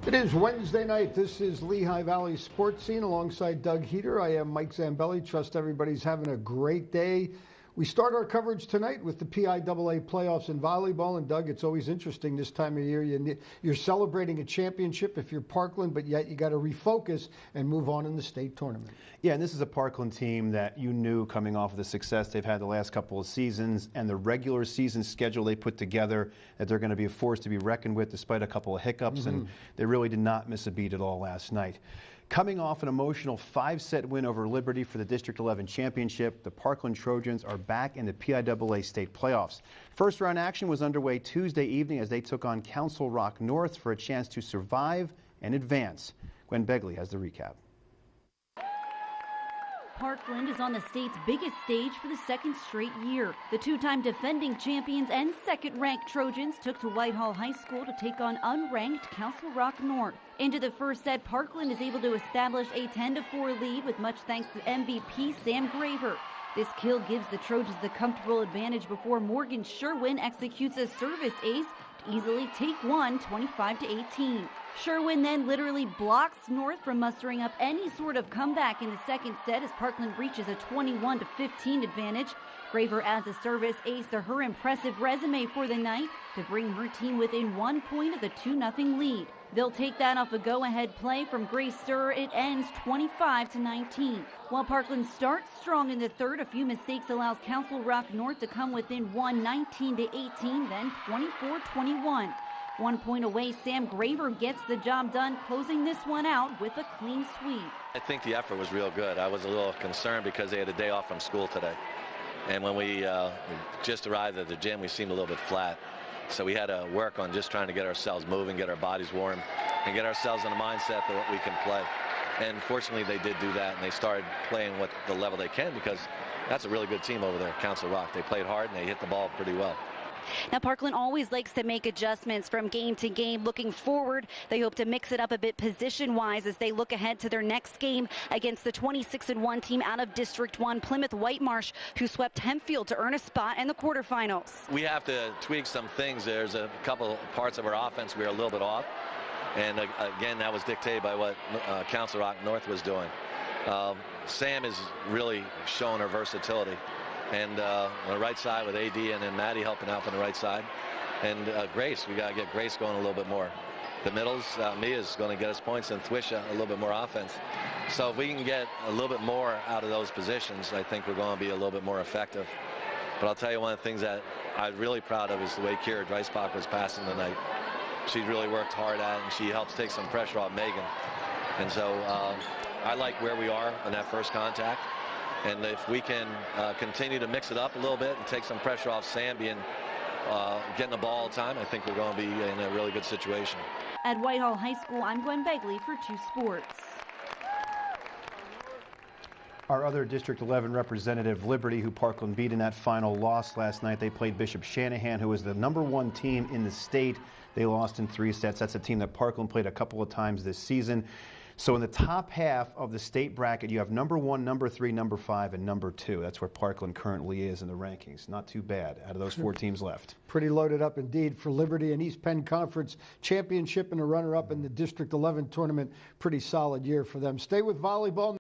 It is Wednesday night. This is Lehigh Valley Sports Scene alongside Doug Heater. I am Mike Zambelli. Trust everybody's having a great day. We start our coverage tonight with the PIAA playoffs in volleyball. And Doug, it's always interesting this time of year. You're celebrating a championship if you're Parkland, but yet you got to refocus and move on in the state tournament. Yeah, and this is a Parkland team that you knew coming off of the success they've had the last couple of seasons and the regular season schedule they put together, that they're going to be a force to be reckoned with despite a couple of hiccups, and they really did not miss a beat at all last night. Coming off an emotional 5-set win over Liberty for the District 11 championship, the Parkland Trojans are back in the PIAA state playoffs. First round action was underway Tuesday evening as they took on Council Rock North for a chance to survive and advance. Gwen Begley has the recap. Parkland is on the state's biggest stage for the second straight year. The two-time defending champions and second-ranked Trojans took to Whitehall High School to take on unranked Council Rock North. Into the first set, Parkland is able to establish a 10-4 lead with much thanks to MVP Sam Graver. This kill gives the Trojans the comfortable advantage before Morgan Sherwin executes a service ace to easily take one, 25-18. Sherwin then literally blocks North from mustering up any sort of comeback in the second set as Parkland reaches a 21-15 advantage. Graver adds a service ace to her impressive resume for the night to bring her team within 1 point of the 2-0 lead. They'll take that off a go-ahead play from Grace Sturr. It ends 25-19. While Parkland starts strong in the third, a few mistakes allows Council Rock North to come within one, 19-18, then 24-21. 1 point away, Sam Graver gets the job done, closing this one out with a clean sweep. I think the effort was real good. I was a little concerned because they had a day off from school today. And when we just arrived at the gym, we seemed a little bit flat. So we had to work on just trying to get ourselves moving, get our bodies warm, and get ourselves in a mindset that we can play. And fortunately, they did do that, and they started playing what the level they can, because that's a really good team over there, Council Rock. They played hard, and they hit the ball pretty well. Now, Parkland always likes to make adjustments from game to game. Looking forward, they hope to mix it up a bit position-wise as they look ahead to their next game against the 26-1 team out of District 1, Plymouth Whitemarsh, who swept Hempfield to earn a spot in the quarterfinals. We have to tweak some things. There's a couple parts of our offense we are a little bit off. And again, that was dictated by what Council Rock North was doing. Sam has really shown her versatility. And on the right side with AD and then Maddie helping out on the right side. And Grace, we got to get Grace going a little bit more. The middles, Mia's going to get us points, and Thwisha a little bit more offense. So if we can get a little bit more out of those positions, I think we're going to be a little bit more effective. But I'll tell you, one of the things that I'm really proud of is the way Kira Dreisbach was passing tonight. She really worked hard at it, and she helps take some pressure off Megan. And so I like where we are on that first contact. And if we can continue to mix it up a little bit and take some pressure off Sam being getting the ball all the time, I think we're going to be in a really good situation. At Whitehall High School, I'm Gwen Begley for 2 Sports. Our other District 11 representative, Liberty, who Parkland beat in that final loss last night. They played Bishop Shanahan, who is the #1 team in the state. They lost in 3 sets. That's a team that Parkland played a couple of times this season. So in the top half of the state bracket, you have #1, #3, #5, and #2. That's where Parkland currently is in the rankings. Not too bad out of those 4 teams left. Pretty loaded up indeed for Liberty, and East Penn Conference championship and a runner-up in the District 11 tournament. Pretty solid year for them. Stay with volleyball.